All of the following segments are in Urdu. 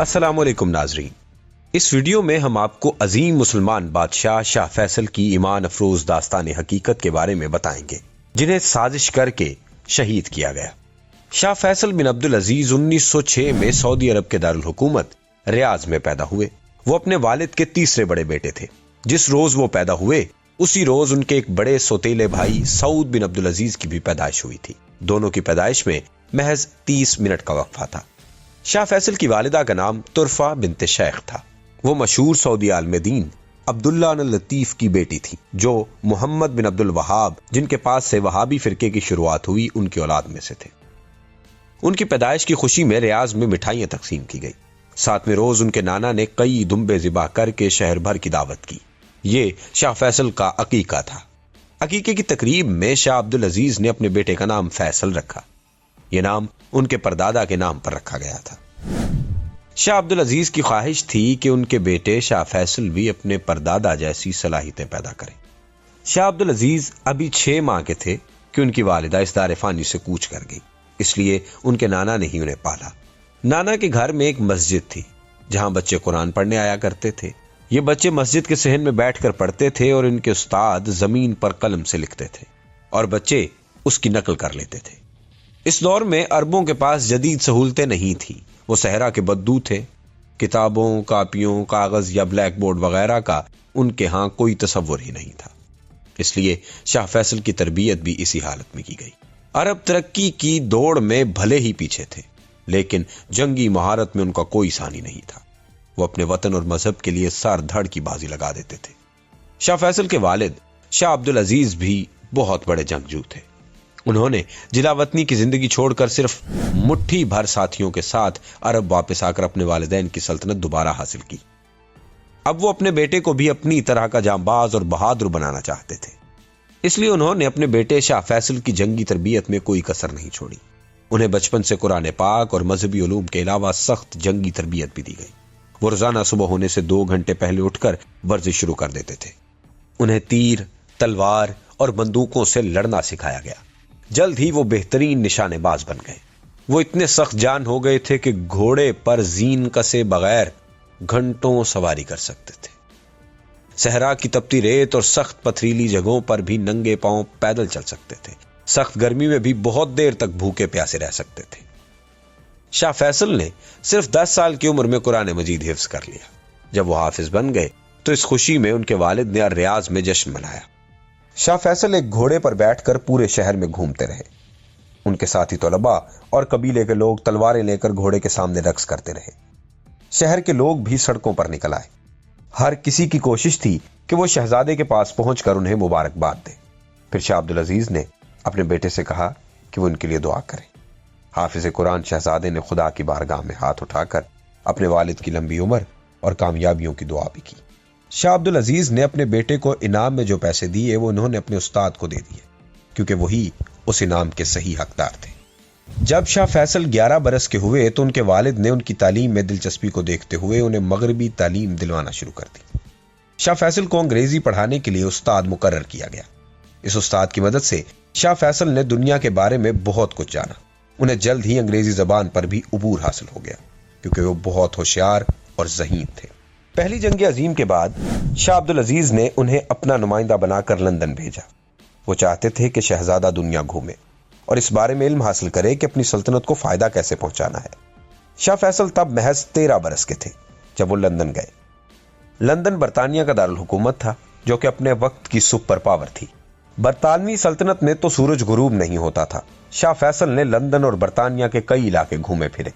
السلام علیکم ناظرین، اس ویڈیو میں ہم آپ کو عظیم مسلمان بادشاہ شاہ فیصل کی ایمان افروز داستان حقیقت کے بارے میں بتائیں گے، جنہیں سازش کر کے شہید کیا گیا۔ شاہ فیصل بن عبدالعزیز 1906 میں سعودی عرب کے دارالحکومت ریاض میں پیدا ہوئے۔ وہ اپنے والد کے تیسرے بڑے بیٹے تھے۔ جس روز وہ پیدا ہوئے اسی روز ان کے ایک بڑے سوتیلے بھائی سعود بن عبدالعزیز کی بھی پیدائش ہوئی تھی۔ دونوں کی پیدائش میں محض 30 منٹ کا وقفہ تھا۔ شاہ فیصل کی والدہ کا نام طرفہ بنت شیخ تھا۔ وہ مشہور سعودی عالم دین عبداللہ الطیف کی بیٹی تھی، جو محمد بن عبد الوہاب، جن کے پاس سے وہابی فرقے کی شروعات ہوئی، ان کی اولاد میں سے تھے۔ ان کی پیدائش کی خوشی میں ریاض میں مٹھائیاں تقسیم کی گئی۔ 7ویں روز ان کے نانا نے کئی دمبے ذبح کر کے شہر بھر کی دعوت کی۔ یہ شاہ فیصل کا عقیقہ تھا۔ عقیقے کی تقریب میں شاہ عبدالعزیز نے اپنے بیٹے کا نام فیصل رکھا۔ یہ نام ان کے پردادا کے نام پر رکھا گیا تھا۔ شاہ عبدالعزیز کی خواہش تھی کہ ان کے بیٹے شاہ فیصل بھی اپنے پردادا جیسی صلاحیتیں پیدا کریں۔ شاہ عبدالعزیز ابھی 6 ماہ کے تھے کہ ان کی والدہ اس دار فانی سے کوچ کر گئی، اس لیے ان کے نانا نے ہی انہیں پالا۔ نانا کے گھر میں ایک مسجد تھی جہاں بچے قرآن پڑھنے آیا کرتے تھے۔ یہ بچے مسجد کے صحن میں بیٹھ کر پڑھتے تھے اور ان کے استاد زمین پر قلم سے لکھتے تھے اور بچے اس کی نقل کر لیتے تھے۔ اس دور میں عربوں کے پاس جدید سہولتیں نہیں تھیں۔ وہ صحرا کے بدو تھے۔ کتابوں، کاپیوں، کاغذ یا بلیک بورڈ وغیرہ کا ان کے ہاں کوئی تصور ہی نہیں تھا۔ اس لیے شاہ فیصل کی تربیت بھی اسی حالت میں کی گئی۔ عرب ترقی کی دوڑ میں بھلے ہی پیچھے تھے، لیکن جنگی مہارت میں ان کا کوئی ثانی نہیں تھا۔ وہ اپنے وطن اور مذہب کے لیے سر دھڑ کی بازی لگا دیتے تھے۔ شاہ فیصل کے والد شاہ عبدالعزیز بھی بہت بڑے جنگجو تھے۔ انہوں نے جلا وطنی کی زندگی چھوڑ کر صرف مٹھی بھر ساتھیوں کے ساتھ عرب واپس آ کر اپنے والدین کی سلطنت دوبارہ حاصل کی۔ اب وہ اپنے بیٹے کو بھی اپنی طرح کا جانباز اور بہادر بنانا چاہتے تھے، اس لیے انہوں نے اپنے بیٹے شاہ فیصل کی جنگی تربیت میں کوئی کسر نہیں چھوڑی۔ انہیں بچپن سے قرآن پاک اور مذہبی علوم کے علاوہ سخت جنگی تربیت بھی دی گئی۔ وہ روزانہ صبح ہونے سے 2 گھنٹے پہلے اٹھ کر ورزش شروع کر دیتے تھے۔ انہیں تیر، تلوار اور بندوقوں سے لڑنا سکھایا گیا۔ جلد ہی وہ بہترین نشانے باز بن گئے۔ وہ اتنے سخت جان ہو گئے تھے کہ گھوڑے پر زین کسے بغیر گھنٹوں سواری کر سکتے تھے۔ صحرا کی تپتی ریت اور سخت پتھریلی جگہوں پر بھی ننگے پاؤں پیدل چل سکتے تھے۔ سخت گرمی میں بھی بہت دیر تک بھوکے پیاسے رہ سکتے تھے۔ شاہ فیصل نے صرف 10 سال کی عمر میں قرآن مجید حفظ کر لیا۔ جب وہ حافظ بن گئے تو اس خوشی میں ان کے والد نے ریاض میں جشن منایا۔ شاہ فیصل ایک گھوڑے پر بیٹھ کر پورے شہر میں گھومتے رہے۔ ان کے ساتھی طلباء اور قبیلے کے لوگ تلواریں لے کر گھوڑے کے سامنے رقص کرتے رہے۔ شہر کے لوگ بھی سڑکوں پر نکل آئے۔ ہر کسی کی کوشش تھی کہ وہ شہزادے کے پاس پہنچ کر انہیں مبارکباد دے۔ پھر شاہ عبدالعزیز نے اپنے بیٹے سے کہا کہ وہ ان کے لیے دعا کریں۔ حافظ قرآن شہزادے نے خدا کی بارگاہ میں ہاتھ اٹھا کر اپنے والد کی لمبی عمر اور کامیابیوں کی دعا بھی کی۔ شاہ عبدالعزیز نے اپنے بیٹے کو انعام میں جو پیسے دیے وہ انہوں نے اپنے استاد کو دے دیے، کیونکہ وہی اس انعام کے صحیح حقدار تھے۔ جب شاہ فیصل 11 برس کے ہوئے تو ان کے والد نے ان کی تعلیم میں دلچسپی کو دیکھتے ہوئے انہیں مغربی تعلیم دلوانا شروع کر دی۔ شاہ فیصل کو انگریزی پڑھانے کے لیے استاد مقرر کیا گیا۔ اس استاد کی مدد سے شاہ فیصل نے دنیا کے بارے میں بہت کچھ جانا۔ انہیں جلد ہی انگریزی زبان پر بھی عبور حاصل ہو گیا، کیونکہ وہ بہت ہوشیار اور ذہین تھے۔ پہلی جنگ عظیم کے بعد شاہ عبدالعزیز نے انہیں اپنا نمائندہ بنا کر لندن بھیجا۔ وہ چاہتے تھے کہ شہزادہ دنیا گھومے اور اس بارے میں علم حاصل کرے کہ اپنی سلطنت کو فائدہ کیسے پہنچانا ہے۔ شاہ فیصل تب محض 13 برس کے تھے جب وہ لندن گئے۔ لندن برطانیہ کا دارالحکومت تھا، جو کہ اپنے وقت کی سپر پاور تھی۔ برطانوی سلطنت میں تو سورج غروب نہیں ہوتا تھا۔ شاہ فیصل نے لندن اور برطانیہ کے کئی علاقے گھومے پھرے۔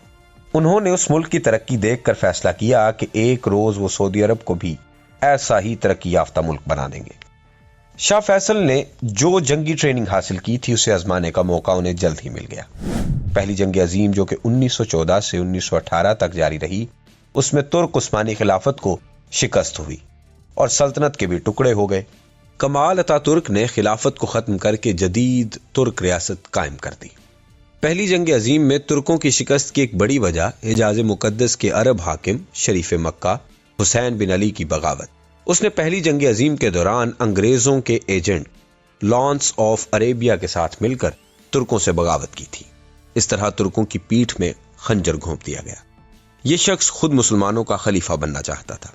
انہوں نے اس ملک کی ترقی دیکھ کر فیصلہ کیا کہ ایک روز وہ سعودی عرب کو بھی ایسا ہی ترقی یافتہ ملک بنا دیں گے۔ شاہ فیصل نے جو جنگی ٹریننگ حاصل کی تھی اسے آزمانے کا موقع انہیں جلد ہی مل گیا۔ پہلی جنگ عظیم جو کہ 1914 سے 1918 تک جاری رہی، اس میں ترک عثمانی خلافت کو شکست ہوئی اور سلطنت کے بھی ٹکڑے ہو گئے۔ کمال اتا ترک نے خلافت کو ختم کر کے جدید ترک ریاست قائم کر دی۔ پہلی جنگ عظیم میں ترکوں کی شکست کی ایک بڑی وجہ حجاز مقدس کے عرب حاکم شریف مکہ حسین بن علی کی بغاوت۔ اس نے پہلی جنگ عظیم کے دوران انگریزوں کے ایجنٹ لانس آف عربیہ کے ساتھ مل کر ترکوں سے بغاوت کی تھی۔ اس طرح ترکوں کی پیٹھ میں خنجر گھونپ دیا گیا۔ یہ شخص خود مسلمانوں کا خلیفہ بننا چاہتا تھا۔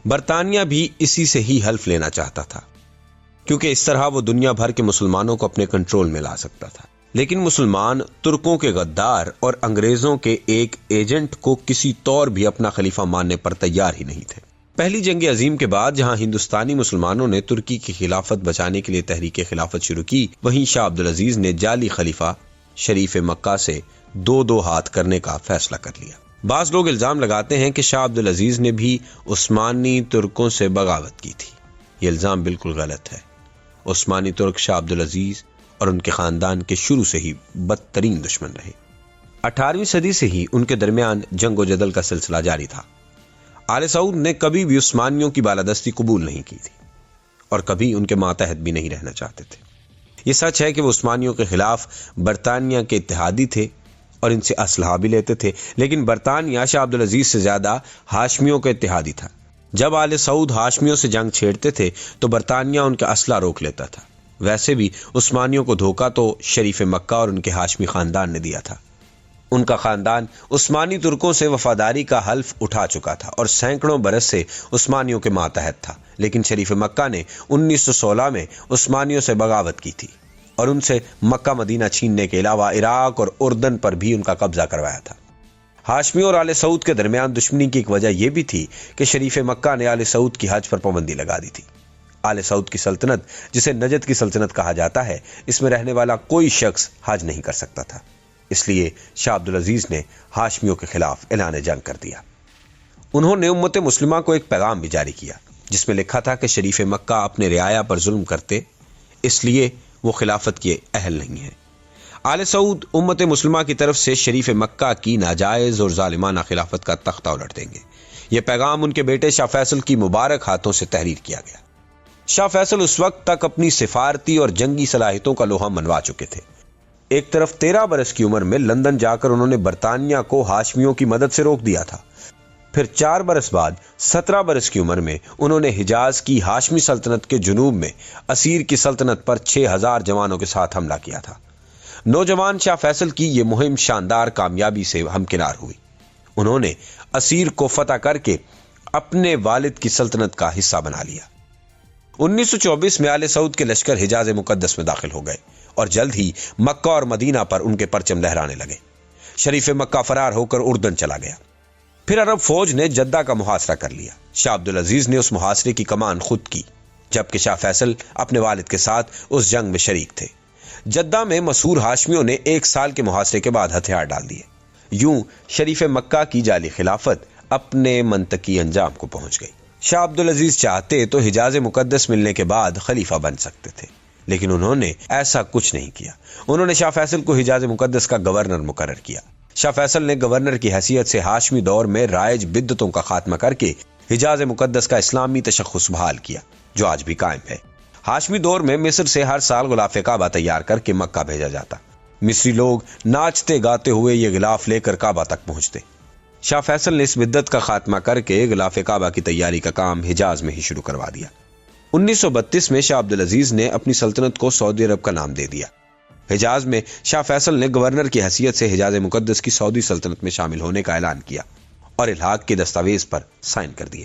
برطانیہ بھی اسی سے ہی حلف لینا چاہتا تھا، کیونکہ اس طرح وہ دنیا بھر کے مسلمانوں کو اپنے کنٹرول میں لا سکتا تھا۔ لیکن مسلمان ترکوں کے غدار اور انگریزوں کے ایک ایجنٹ کو کسی طور بھی اپنا خلیفہ ماننے پر تیار ہی نہیں تھے۔ پہلی جنگ عظیم کے بعد جہاں ہندوستانی مسلمانوں نے ترکی کی خلافت بچانے کے لیے تحریک خلافت شروع کی، وہیں شاہ عبدالعزیز نے جعلی خلیفہ شریف مکہ سے دو ہاتھ کرنے کا فیصلہ کر لیا۔ بعض لوگ الزام لگاتے ہیں کہ شاہ عبدالعزیز نے بھی عثمانی ترکوں سے بغاوت کی تھی۔ یہ الزام بالکل غلط ہے۔ عثمانی ترک شاہ عبدالعزیز اور ان کے خاندان کے شروع سے ہی بدترین دشمن رہے۔ 18ویں صدی سے ہی ان کے درمیان جنگ و جدل کا سلسلہ جاری تھا۔ آل سعود نے کبھی بھی عثمانیوں کی بالادستی قبول نہیں کی تھی اور کبھی ان کے ماتحت بھی نہیں رہنا چاہتے تھے۔ یہ سچ ہے کہ وہ عثمانیوں کے خلاف برطانیہ کے اتحادی تھے اور ان سے اسلحہ بھی لیتے تھے، لیکن برطانیہ شاہ عبدالعزیز سے زیادہ ہاشمیوں کے اتحادی تھا۔ جب آل سعود ہاشمیوں سے جنگ چھیڑتے تھے تو برطانیہ ان کا اسلحہ روک لیتا تھا۔ ویسے بھی عثمانیوں کو دھوکہ تو شریف مکہ اور ان کے ہاشمی خاندان نے دیا تھا۔ ان کا خاندان عثمانی ترکوں سے وفاداری کا حلف اٹھا چکا تھا اور سینکڑوں برس سے عثمانیوں کے ماتحت تھا، لیکن شریف مکہ نے 1916 میں عثمانیوں سے بغاوت کی تھی اور ان سے مکہ مدینہ چھیننے کے علاوہ عراق اور اردن پر بھی ان کا قبضہ کروایا تھا۔ ہاشمیوں اور آل سعود کے درمیان دشمنی کی ایک وجہ یہ بھی تھی کہ شریف مکہ نے آل سعود کی حج پر پابندی لگا دی تھی۔ آل سعود کی سلطنت، جسے نجد کی سلطنت کہا جاتا ہے، اس میں رہنے والا کوئی شخص حج نہیں کر سکتا تھا۔ اس لیے شاہ عبدالعزیز نے ہاشمیوں کے خلاف اعلان جنگ کر دیا۔ انہوں نے امت مسلمہ کو ایک پیغام بھی جاری کیا جس میں لکھا تھا کہ شریف مکہ اپنے رعایا پر ظلم کرتے، اس لیے وہ خلافت کے اہل نہیں ہیں۔ آل سعود امت مسلمہ کی طرف سے شریف مکہ کی ناجائز اور ظالمانہ خلافت کا تختہ الٹ دیں گے۔ یہ پیغام ان کے بیٹے شاہ فیصل کی مبارک ہاتھوں سے تحریر کیا گیا۔ شاہ فیصل اس وقت تک اپنی سفارتی اور جنگی صلاحیتوں کا لوہا منوا چکے تھے۔ ایک طرف 13 برس کی عمر میں لندن جا کر انہوں نے برطانیہ کو ہاشمیوں کی مدد سے روک دیا تھا۔ پھر 4 برس بعد 17 برس کی عمر میں انہوں نے حجاز کی ہاشمی سلطنت کے جنوب میں اسیر کی سلطنت پر 6000 جوانوں کے ساتھ حملہ کیا تھا۔ نوجوان شاہ فیصل کی یہ مہم شاندار کامیابی سے ہمکنار ہوئی۔ انہوں نے اسیر کو فتح کر کے اپنے والد کی سلطنت کا حصہ بنا لیا۔ 1924 میں آل سعود کے لشکر حجاز مقدس میں داخل ہو گئے اور جلد ہی مکہ اور مدینہ پر ان کے پرچم لہرانے لگے۔ شریف مکہ فرار ہو کر اردن چلا گیا۔ پھر عرب فوج نے جدہ کا محاصرہ کر لیا۔ شاہ عبدالعزیز نے اس محاصرے کی کمان خود کی، جبکہ شاہ فیصل اپنے والد کے ساتھ اس جنگ میں شریک تھے۔ جدہ میں مسحور ہاشمیوں نے 1 سال کے محاصرے کے بعد ہتھیار ڈال دیے۔ یوں شریف مکہ کی جعلی خلافت اپنے منطقی انجام کو پہنچ گئی۔ شاہ عبدالعزیز چاہتے تو حجاز مقدس ملنے کے بعد خلیفہ بن سکتے تھے، لیکن انہوں نے ایسا کچھ نہیں کیا۔ انہوں نے شاہ فیصل کو حجاز مقدس کا گورنر مقرر کیا۔ شاہ فیصل نے گورنر کی حیثیت سے ہاشمی دور میں رائج بدعتوں کا خاتمہ کر کے حجاز مقدس کا اسلامی تشخص بحال کیا، جو آج بھی قائم ہے۔ ہاشمی دور میں مصر سے ہر سال غلاف کعبہ تیار کر کے مکہ بھیجا جاتا۔ مصری لوگ ناچتے گاتے ہوئے یہ غلاف لے کر کعبہ تک پہنچتے۔ شاہ فیصل نے اس بدعت کا خاتمہ کر کے غلاف کعبہ کی تیاری کا کام حجاز میں ہی شروع کروا دیا۔ 1932 میں شاہ عبدالعزیز نے اپنی سلطنت کو سعودی عرب کا نام دے دیا۔ حجاز میں شاہ فیصل نے گورنر کی حیثیت سے حجاز مقدس کی سعودی سلطنت میں شامل ہونے کا اعلان کیا اور الحاق کے دستاویز پر سائن کر دیے۔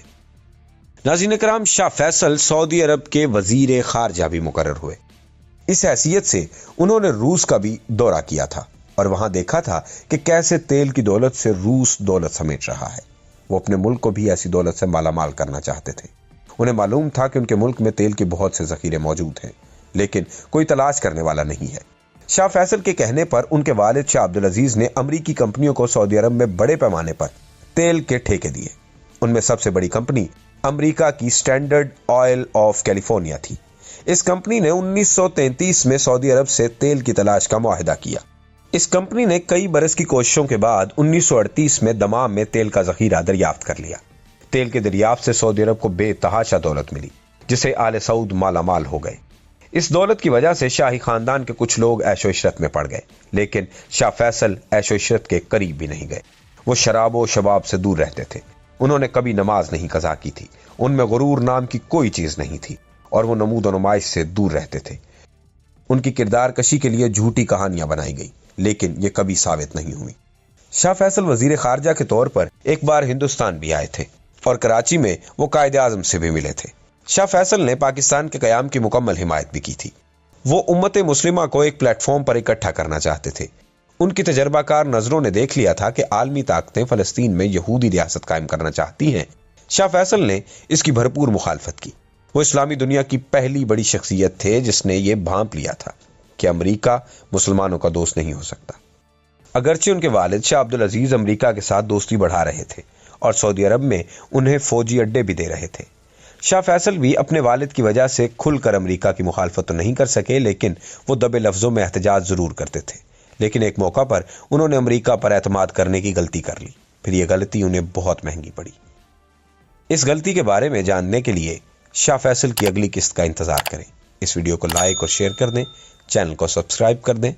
ناظرین کرام، شاہ فیصل سعودی عرب کے وزیر خارجہ بھی مقرر ہوئے۔ اس حیثیت سے انہوں نے روس کا بھی دورہ کیا تھا اور وہاں دیکھا تھا کہ کیسے تیل کی دولت سے روس دولت سمیٹ رہا ہے۔ وہ اپنے ملک کو بھی ایسی دولت سے مالا مال کرنا چاہتے تھے۔ انہیں معلوم تھا کہ ان کے ملک میں تیل کے بہت سے ذخیرے موجود ہیں، لیکن کوئی تلاش کرنے والا نہیں ہے۔ شاہ فیصل کے کہنے پر ان کے والد شاہ عبدالعزیز نے امریکی کمپنیوں کو سعودی عرب میں بڑے پیمانے پر تیل کے ٹھیکے دیے۔ ان میں سب سے بڑی کمپنی امریکہ کی اسٹینڈرڈ آئل آف کیلیفورنیا تھی۔ اس کمپنی نے 1933 میں سعودی عرب سے تیل کی تلاش کا معاہدہ کیا۔ اس کمپنی نے کئی برس کی کوششوں کے بعد 1938 میں دمام میں تیل کا ذخیرہ دریافت کر لیا۔ تیل کے دریافت سے سعودی عرب کو بے تحاشا دولت ملی، جسے آل سعود مالا مال ہو گئے۔ اس دولت کی وجہ سے شاہی خاندان کے کچھ لوگ عیش و عشرت میں پڑ گئے، لیکن شاہ فیصل عیش و عشرت کے قریب بھی نہیں گئے۔ وہ شراب و شباب سے دور رہتے تھے۔ انہوں نے کبھی نماز نہیں قضا کی تھی۔ ان میں غرور نام کی کوئی چیز نہیں تھی اور وہ نمود و نمائش سے دور رہتے تھے۔ ان کی کردار کشی کے لیے جھوٹی کہانیاں بنائی گئی، لیکن یہ کبھی ثابت نہیں ہوئی۔ شاہ فیصل وزیر خارجہ کے طور پر ایک بار ہندوستان بھی آئے تھے اور کراچی میں وہ قائد اعظم سے بھی ملے تھے۔ شاہ فیصل نے پاکستان کے قیام کی مکمل حمایت بھی کی تھی۔ وہ امت مسلمہ کو ایک پلیٹ فارم پر اکٹھا کرنا چاہتے تھے۔ ان کی تجربہ کار نظروں نے دیکھ لیا تھا کہ عالمی طاقتیں فلسطین میں یہودی ریاست قائم کرنا چاہتی ہیں۔ شاہ فیصل نے اس کی بھرپور مخالفت کی۔ وہ اسلامی دنیا کی پہلی بڑی شخصیت تھے جس نے یہ بھانپ لیا تھا کہ امریکہ مسلمانوں کا دوست نہیں ہو سکتا۔ اگرچہ ان کے والد شاہ عبدالعزیز امریکہ کے ساتھ دوستی بڑھا رہے تھے اور سعودی عرب میں انہیں فوجی اڈے بھی دے رہے تھے، شاہ فیصل بھی اپنے والد کی وجہ سے کھل کر امریکہ کی مخالفت تو نہیں کر سکے، لیکن وہ دبے لفظوں میں احتجاج ضرور کرتے تھے۔ لیکن ایک موقع پر انہوں نے امریکہ پر اعتماد کرنے کی غلطی کر لی، پھر یہ غلطی انہیں بہت مہنگی پڑی۔ اس غلطی کے بارے میں جاننے کے لیے شاہ فیصل کی اگلی قسط کا انتظار کریں۔ اس ویڈیو کو لائک اور شیئر کر دیں، چینل کو سبسکرائب کر دیں۔